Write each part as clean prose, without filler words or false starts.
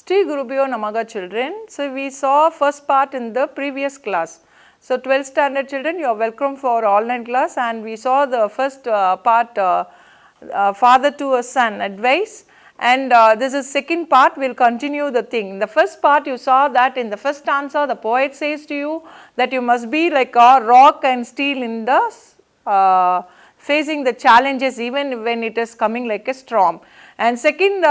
Shri Gurubhyo Namaha children. So we saw first part in the previous class. So 12th standard children, you are welcome for online class, and we saw the first part father to a son advice, and this is second part. We will continue the thing. In the first part you saw that in the first stanza the poet says to you that you must be like a rock and steel in the facing the challenges even when it is coming like a storm. And second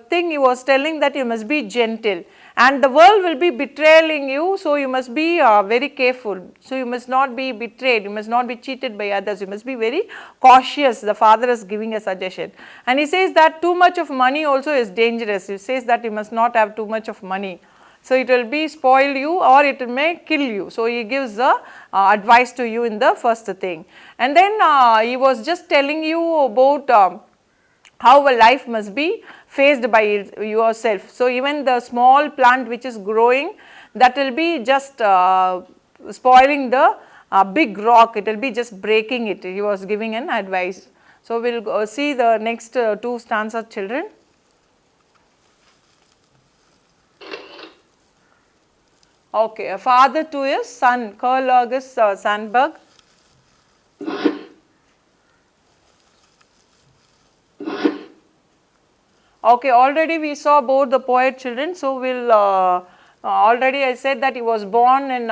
thing he was telling that you must be gentle, and the world will be betraying you, so you must be very careful. So you must not be betrayed, you must not be cheated by others, you must be very cautious. The father is giving a suggestion, and he says that too much of money also is dangerous. He says that you must not have too much of money, so it will be spoil you or it may kill you. So he gives the advice to you in the first thing, and then he was just telling you about how a life must be faced by yourself. So even the small plant which is growing, that will be just spoiling the big rock, it will be just breaking it. He was giving an advice. So we will see the next two stanzas children. Okay, a father to his son, Carl August Sandburg. Okay, already we saw about the poet children, so we will already I said that he was born in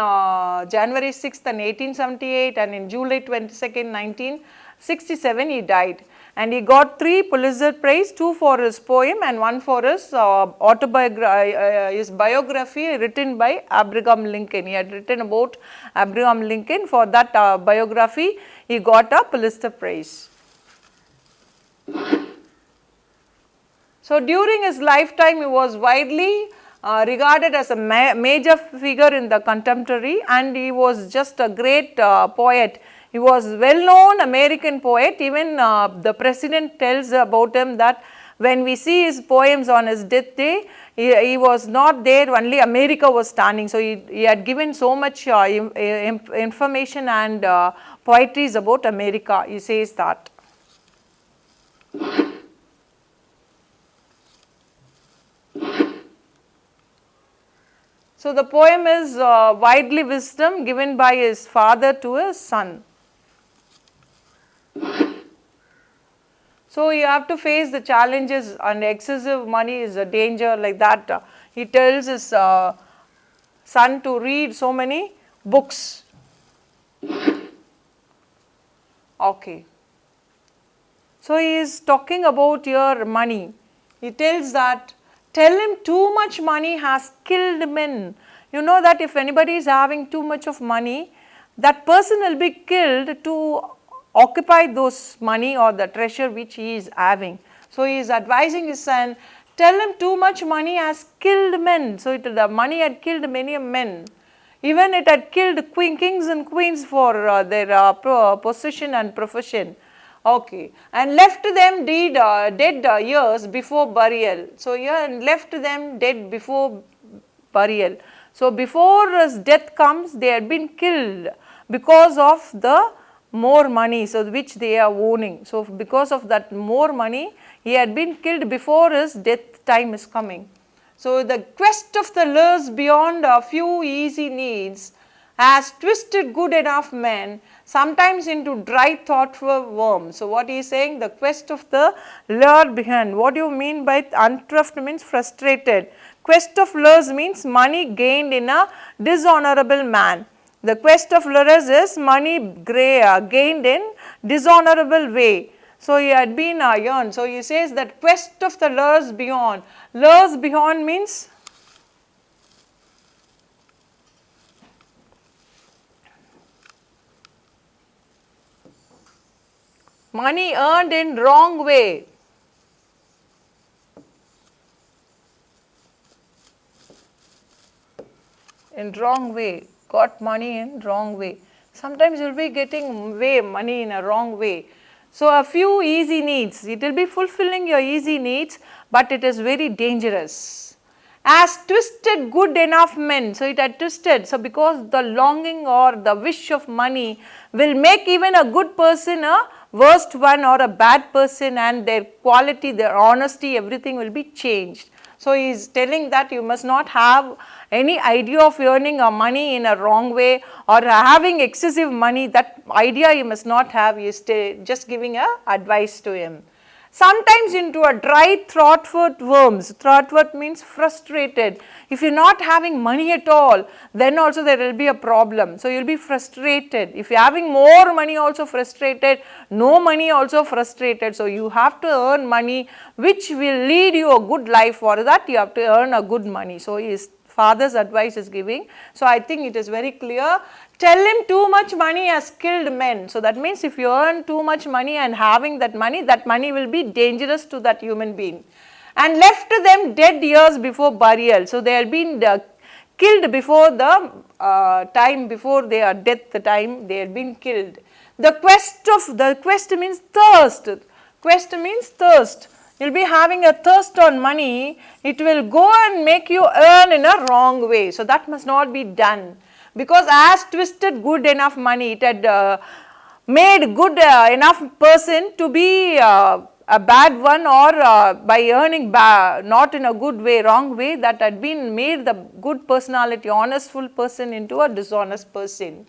January 6th and 1878, and in July 22nd 1967 he died, and he got 3 Pulitzer Prize, 2 for his poem and 1 for his his biography written by Abraham Lincoln. He had written about Abraham Lincoln. For that biography he got a Pulitzer Prize. So during his lifetime he was widely regarded as a major figure in the contemporary, and he was just a great poet. He was well known American poet. Even the president tells about him that when we see his poems on his death day, he was not there, only America was standing. So he had given so much information and poetries about America. He says that. So the poem is widely wisdom given by his father to his son. So you have to face the challenges, and excessive money is a danger like that. He tells his son to read so many books. Okay. So he is talking about your money. He tells that, tell him too much money has killed men. You know that if anybody is having too much of money, that person will be killed to occupy those money or the treasure which he is having. So he is advising his son, tell him too much money has killed men. So the money had killed many men. Even it had killed kings and queens for their position and profession. Okay, and left them dead years before burial. So here left them dead before burial. So before his death comes, they had been killed because of the more money, so which they are owning. So because of that more money, he had been killed before his death time is coming. So the quest of the lures beyond a few easy needs has twisted good enough men sometimes into dry thoughtful worms. So what he is saying, the quest of the lure behind. What do you mean by untruffed means frustrated. Quest of lures means money gained in a dishonorable man. The quest of lures is money gained in dishonorable way. So he had been yearned. So he says that quest of the lures beyond. Lures beyond means money earned in wrong way. In wrong way, got money in wrong way. Sometimes you will be getting money in a wrong way. So a few easy needs, it will be fulfilling your easy needs, but it is very dangerous. As twisted good enough men, so it had twisted, so because the longing or the wish of money will make even a good person a worst one or a bad person, and their quality, their honesty, everything will be changed. So he is telling that you must not have any idea of earning money in a wrong way or having excessive money. That idea you must not have. He is just giving a advice to him. Sometimes into a dry throat worms. Throat means frustrated. If you are not having money at all, then also there will be a problem. So you will be frustrated. If you are having more money, also frustrated. No money, also frustrated. So you have to earn money which will lead you a good life. For that you have to earn a good money. So his father's advice is giving. So I think it is very clear. Tell him too much money has killed men. So that means if you earn too much money and having that money will be dangerous to that human being. And left them dead years before burial. So they have been killed before the time, before their death time, they have been killed. The quest means thirst. Quest means thirst. You will be having a thirst on money, it will go and make you earn in a wrong way. So that must not be done. Because as twisted good enough money, it had made good enough person to be a bad one, or by earning not in a good way, wrong way, that had been made the good personality, honestful person into a dishonest person.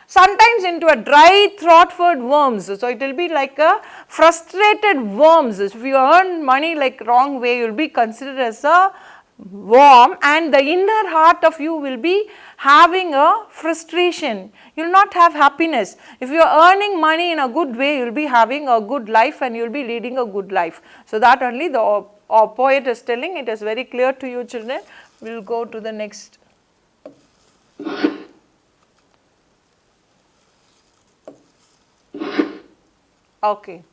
Sometimes into a dry throat-fed worms. So it will be like a frustrated worms. If you earn money like wrong way, you will be considered as a worm, and the inner heart of you will be having a frustration. You will not have happiness. If you are earning money in a good way, you will be having a good life and you will be leading a good life. So that only the poet is telling. It is very clear to you, children. We will go to the next. Okay.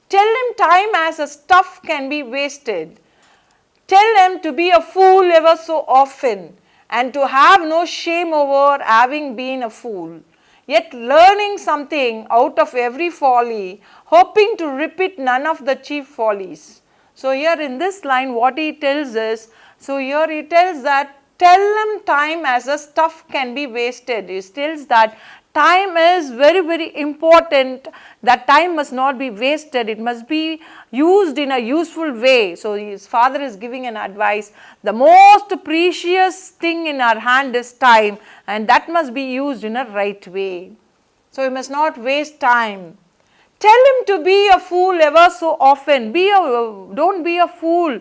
Tell him time as a stuff can be wasted. Tell him to be a fool ever so often, and to have no shame over having been a fool, yet learning something out of every folly, hoping to repeat none of the chief follies. So here in this line what he tells is, so here he tells that tell him time as a stuff can be wasted. He tells that time is very, very important. That time must not be wasted. It must be used in a useful way. So his father is giving an advice. The most precious thing in our hand is time, and that must be used in a right way. So you must not waste time. Tell him to be a fool ever so often. Don't be a fool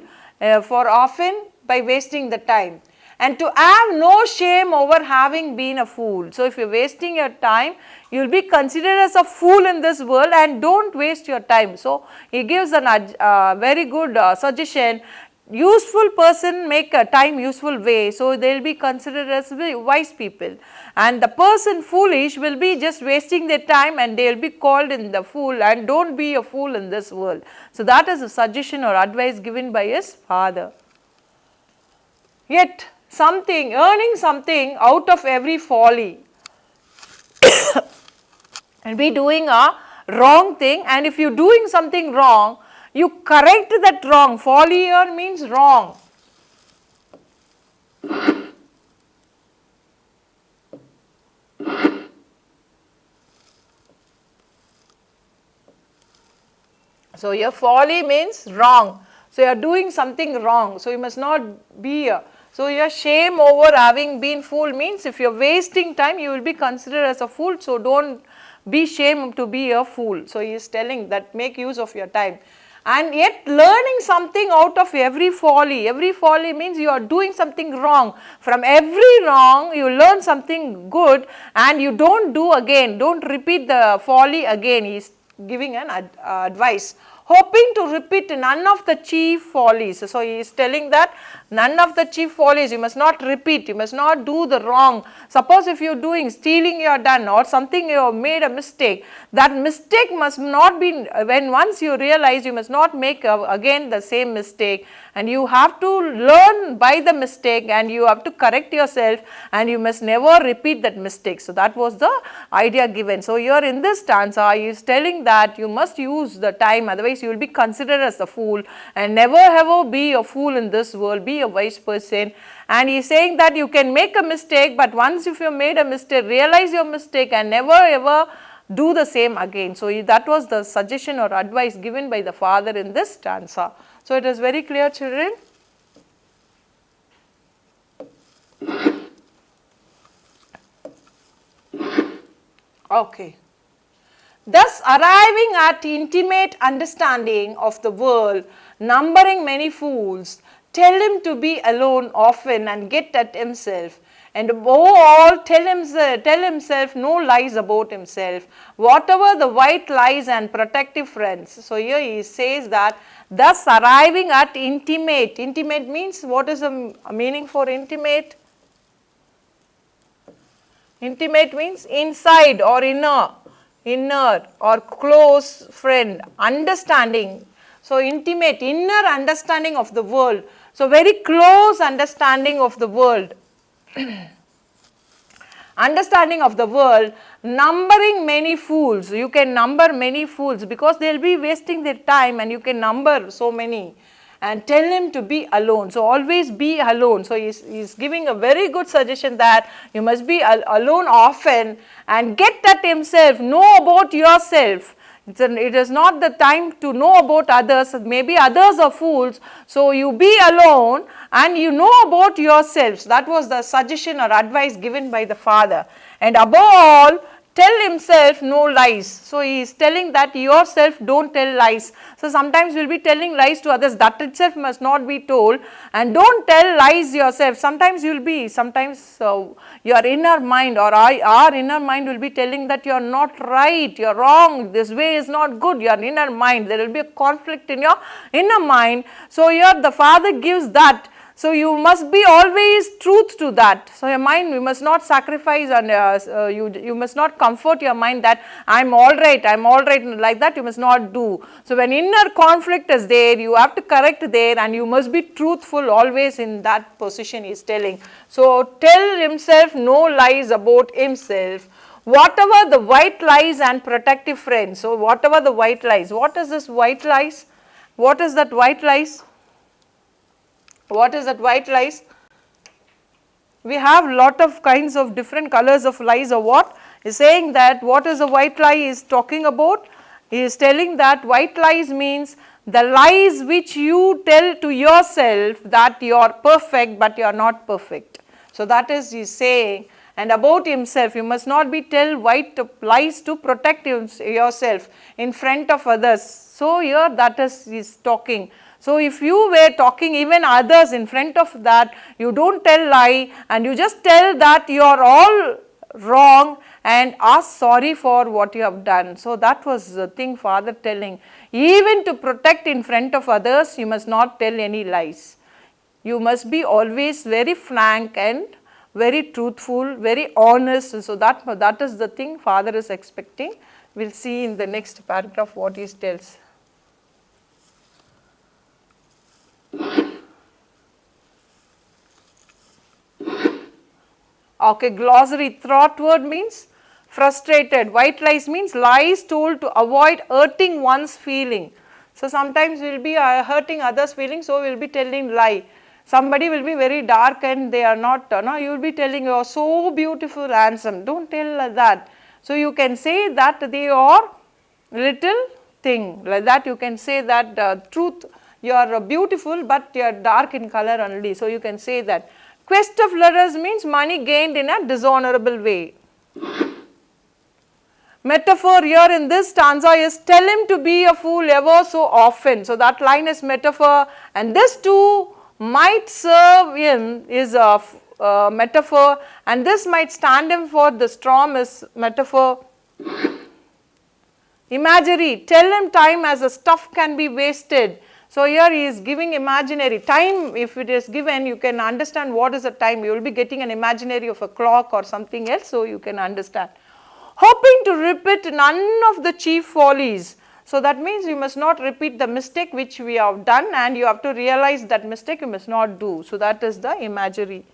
for often by wasting the time. And to have no shame over having been a fool. So if you are wasting your time, you will be considered as a fool in this world, and don't waste your time. So he gives a very good suggestion. Useful person make a time useful way, so they will be considered as wise people. And the person foolish will be just wasting their time, and they will be called in the fool, and don't be a fool in this world. So that is a suggestion or advice given by his father. Yet earning something out of every folly and be doing a wrong thing, and if you are doing something wrong, you correct that wrong. Folly here means wrong. So your folly means wrong. So you are doing something wrong. So you must not be so your shame over having been fool means if you are wasting time, you will be considered as a fool. So don't be shamed to be a fool. So he is telling that make use of your time. And yet learning something out of every folly. Every folly means you are doing something wrong. From every wrong you learn something good, and you don't do again. Don't repeat the folly again. He is giving an advice. Hoping to repeat none of the chief follies. So he is telling that none of the chief follies, you must not repeat, you must not do the wrong. Suppose if you are doing stealing, you are done, or something you have made a mistake, that mistake must not be, when once you realize, you must not make again the same mistake, and you have to learn by the mistake, and you have to correct yourself, and you must never repeat that mistake. So that was the idea given. So here in this stanza he is telling that you must use the time, otherwise you will be considered as a fool, and never ever be a fool in this world, be a wise person. And he is saying that you can make a mistake, but once if you made a mistake, realize your mistake and never ever do the same again. So that was the suggestion or advice given by the father in this stanza. So it is very clear, children. Okay. Thus arriving at intimate understanding of the world, numbering many fools, tell him to be alone often and get at himself. And above all, tell himself no lies about himself, whatever the white lies and protective friends. So here he says that thus arriving at intimate. Intimate means, what is the meaning for intimate? Intimate means inside or inner or close friend, understanding. So intimate, inner understanding of the world. So very close understanding of the world. Understanding of the world, numbering many fools. You can number many fools because they will be wasting their time, and you can number so many. And tell him to be alone. So always be alone. So he's giving a very good suggestion that you must be alone often and get at himself, know about yourself. It is not the time to know about others. Maybe others are fools. So you be alone and you know about yourselves. That was the suggestion or advice given by the father. And above all, tell himself no lies. So he is telling that yourself don't tell lies. So sometimes we will be telling lies to others. That itself must not be told. And don't tell lies yourself. Sometimes you will be, your inner mind or our inner mind will be telling that you are not right, you are wrong, this way is not good, your inner mind. There will be a conflict in your inner mind. So here the father gives that. So you must be always truth to that. So your mind, you must not sacrifice and you must not comfort your mind that I am all right, like that you must not do. So when inner conflict is there, you have to correct there, and you must be truthful always in that position he is telling. So tell himself no lies about himself, whatever the white lies and protective friends. So whatever the white lies, what is this white lies? What is that white lies? What is that white lies? We have lot of kinds of different colors of lies or what? He is saying that what is a white lie is talking about? He is telling that white lies means the lies which you tell to yourself that you are perfect but you are not perfect. So that is he is saying. And about himself, you must not be tell white lies to protect yourself in front of others. So here that is he is talking. So if you were talking even others in front of that, you don't tell lie and you just tell that you are all wrong and ask sorry for what you have done. So that was the thing father telling. Even to protect in front of others, you must not tell any lies. You must be always very frank and very truthful, very honest. So that is the thing father is expecting. We will see in the next paragraph what he tells. Okay, glossary. Thought word means frustrated. White lies means lies told to avoid hurting one's feeling. So sometimes we will be hurting others' feelings, so we will be telling lie. Somebody will be very dark and they are not, you will be telling you are so beautiful, handsome. Don't tell that. So you can say that they are little thing. Like that you can say that truth, you are beautiful but you are dark in color only. So you can say that. Quest of letters means money gained in a dishonorable way. Metaphor here in this stanza is tell him to be a fool ever so often. So that line is metaphor, and this too might serve him is a metaphor, and this might stand him for the storm is metaphor. Imagery, tell him time as a stuff can be wasted. So here he is giving imaginary time. If it is given, you can understand what is the time. You will be getting an imaginary of a clock or something else, so you can understand. Hoping to repeat none of the chief follies. So that means you must not repeat the mistake which we have done, and you have to realize that mistake you must not do. So that is the imagery.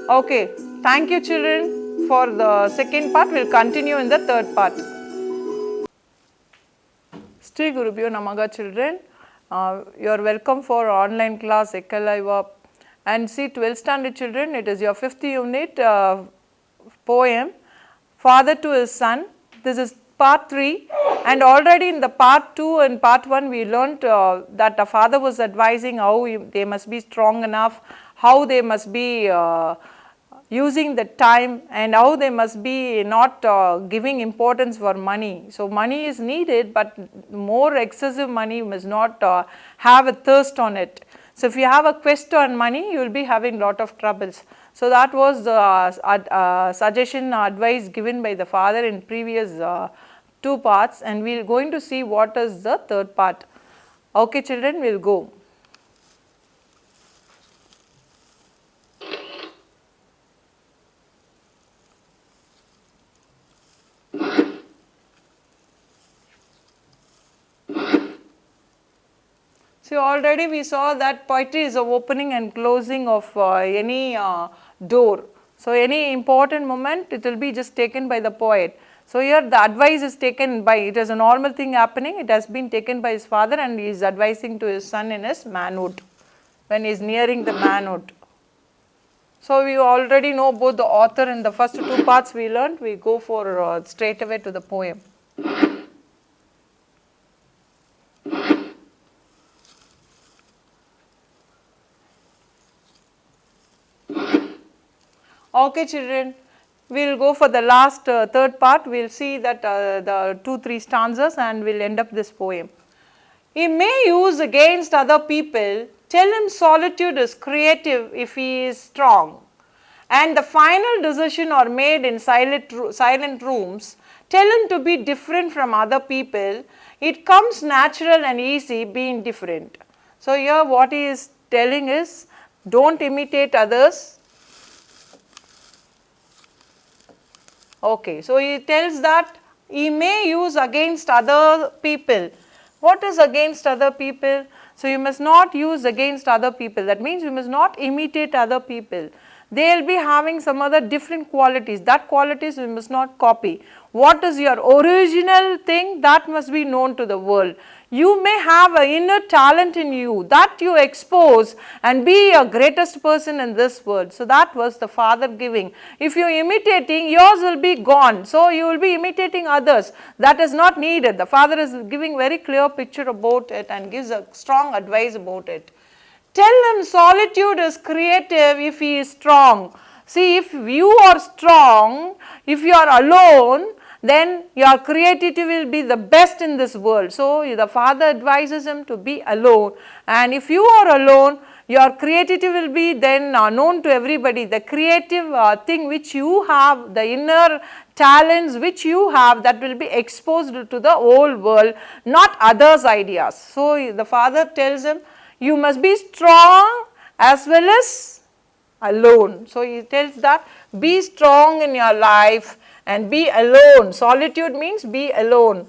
Okay, thank you children for the second part. We will continue in the third part. Sri Gurubhyo Namaha children, you are welcome for online class Ekkalaiva. And see 12th standard children, it is your 5th unit poem, Father to his Son. This is part 3, and already in the part 2 and part 1 we learnt that a father was advising how they must be strong enough, how they must be using the time, and how they must be not giving importance for money. So money is needed, but more excessive money you must not have a thirst on it. So if you have a quest on money, you will be having lot of troubles. So that was the suggestion, advice given by the father in previous 2 parts, and we are going to see what is the third part. Okay children, we will go. So already we saw that poetry is the opening and closing of any door. So any important moment, it will be just taken by the poet. So here the advice is taken by, it is a normal thing happening, it has been taken by his father and he is advising to his son in his manhood, when he is nearing the manhood. So we already know both the author in the first 2 parts we learned, we go for straight away to the poem. Okay children, we will go for the last third part, we will see that the 2-3 stanzas and we will end up this poem. He may use against other people, tell him solitude is creative if he is strong, and the final decision are made in silent rooms, tell him to be different from other people, it comes natural and easy being different. So here what he is telling is, don't imitate others. Okay, so he tells that he may use against other people. What is against other people? So you must not use against other people. That means you must not imitate other people. They will be having some other different qualities. That qualities you must not copy. What is your original thing? That must be known to the world. You may have an inner talent in you that you expose and be your greatest person in this world. So that was the father giving. If you are imitating, yours will be gone. So you will be imitating others. That is not needed. The father is giving very clear picture about it and gives a strong advice about it. Tell him solitude is creative if he is strong. See, if you are strong, if you are alone, then your creativity will be the best in this world. So the father advises him to be alone, and if you are alone, your creativity will be then known to everybody. The creative thing which you have, the inner talents which you have, that will be exposed to the whole world, not others' ideas. So the father tells him, you must be strong as well as alone. So he tells that be strong in your life and be alone. Solitude means be alone.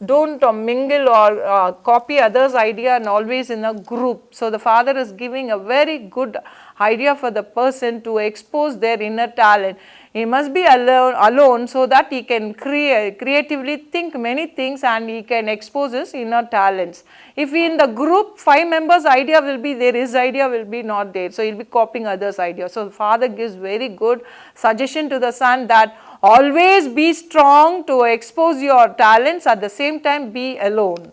Don't mingle or copy others' idea and always in a group. So the father is giving a very good idea for the person to expose their inner talent. He must be alone so that he can creatively think many things and he can expose his inner talents. If in the group 5 members idea will be there, his idea will be not there. So he will be copying others' idea. So the father gives very good suggestion to the son that always be strong to expose your talents, at the same time be alone.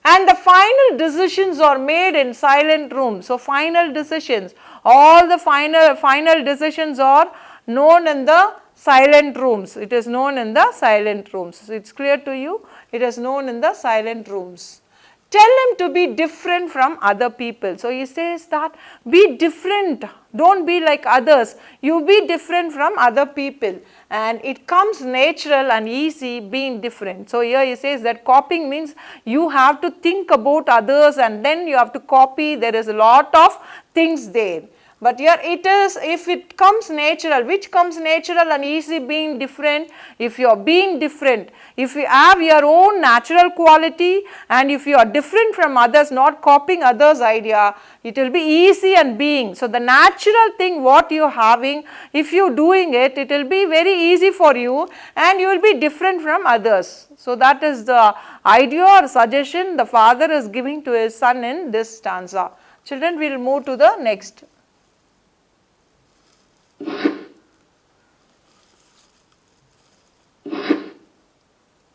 And the final decisions are made in silent rooms. So final decisions, all the final decisions are known in the silent rooms. It is known in the silent rooms. So it's clear to you, it is known in the silent rooms. Tell him to be different from other people. So he says that be different, don't be like others, you be different from other people, and it comes natural and easy being different. So here he says that copying means you have to think about others and then you have to copy, there is a lot of things there. But here it is, if it comes natural, which comes natural and easy being different, if you are being different, if you have your own natural quality and if you are different from others, not copying others' idea, it will be easy and being. So the natural thing what you are having, if you are doing it, it will be very easy for you and you will be different from others. So that is the idea or suggestion the father is giving to his son in this stanza. Children, we will move to the next.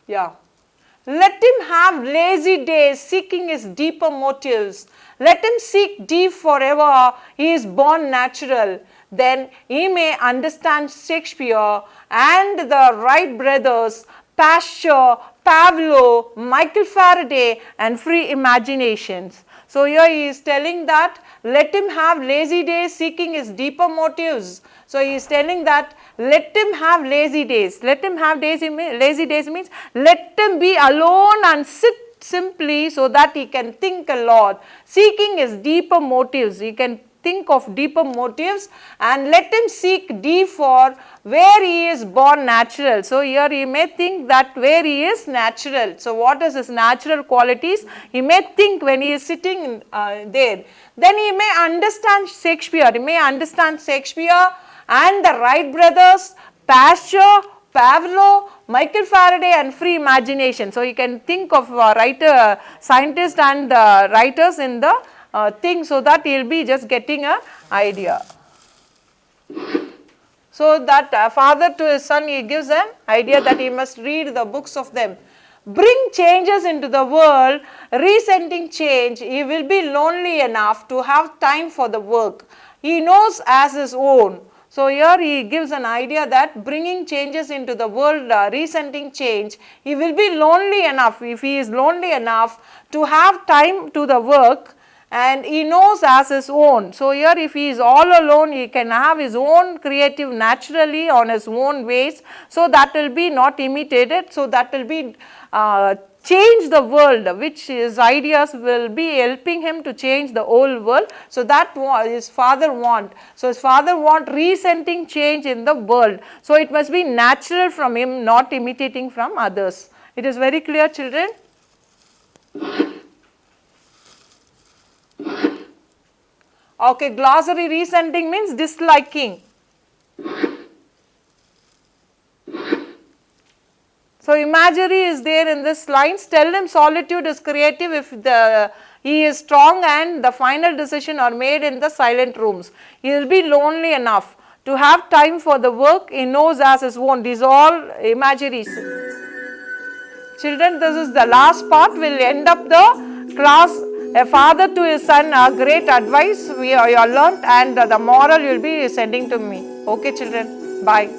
Yeah, Let him have lazy days, seeking his deeper motives. Let him seek deep forever, he is born natural. Then he may understand Shakespeare and the Wright brothers, Pasteur, Pavlov, Michael Faraday and free imaginations. So here he is telling that let him have lazy days seeking his deeper motives. So he is telling that let him have lazy days. Let him have lazy days means let him be alone and sit simply so that he can think a lot. Seeking his deeper motives. He can think of deeper motives and let him seek deep for where he is born natural. So here he may think that where he is natural. So what is his natural qualities? He may think when he is sitting there. Then he may understand Shakespeare. He may understand Shakespeare and the Wright brothers, Pasteur, Pavlov, Michael Faraday and free imagination. So you can think of scientists and writers in the thing so that he will be just getting an idea. So that father to his son, he gives an idea that he must read the books of them. Bring changes into the world, resenting change, he will be lonely enough to have time for the work he knows as his own. So here he gives an idea that bringing changes into the world, resenting change, he will be lonely enough, if he is lonely enough to have time to the work and he knows as his own. So here if he is all alone, he can have his own creative naturally on his own ways. So that will be not imitated. So that will be change the world, which his ideas will be helping him to change the whole world. So that his father want. So his father want resenting change in the world. So it must be natural from him, not imitating from others. It is very clear, children? Okay, glossary resenting means disliking. So imagery is there in this lines. Tell him solitude is creative if he is strong and the final decision are made in the silent rooms. He will be lonely enough to have time for the work he knows as his own. These are all imageries. Children, this is the last part. We'll end up the class. A father to his son, great advice you learnt and the moral you will be sending to me. Okay children, bye.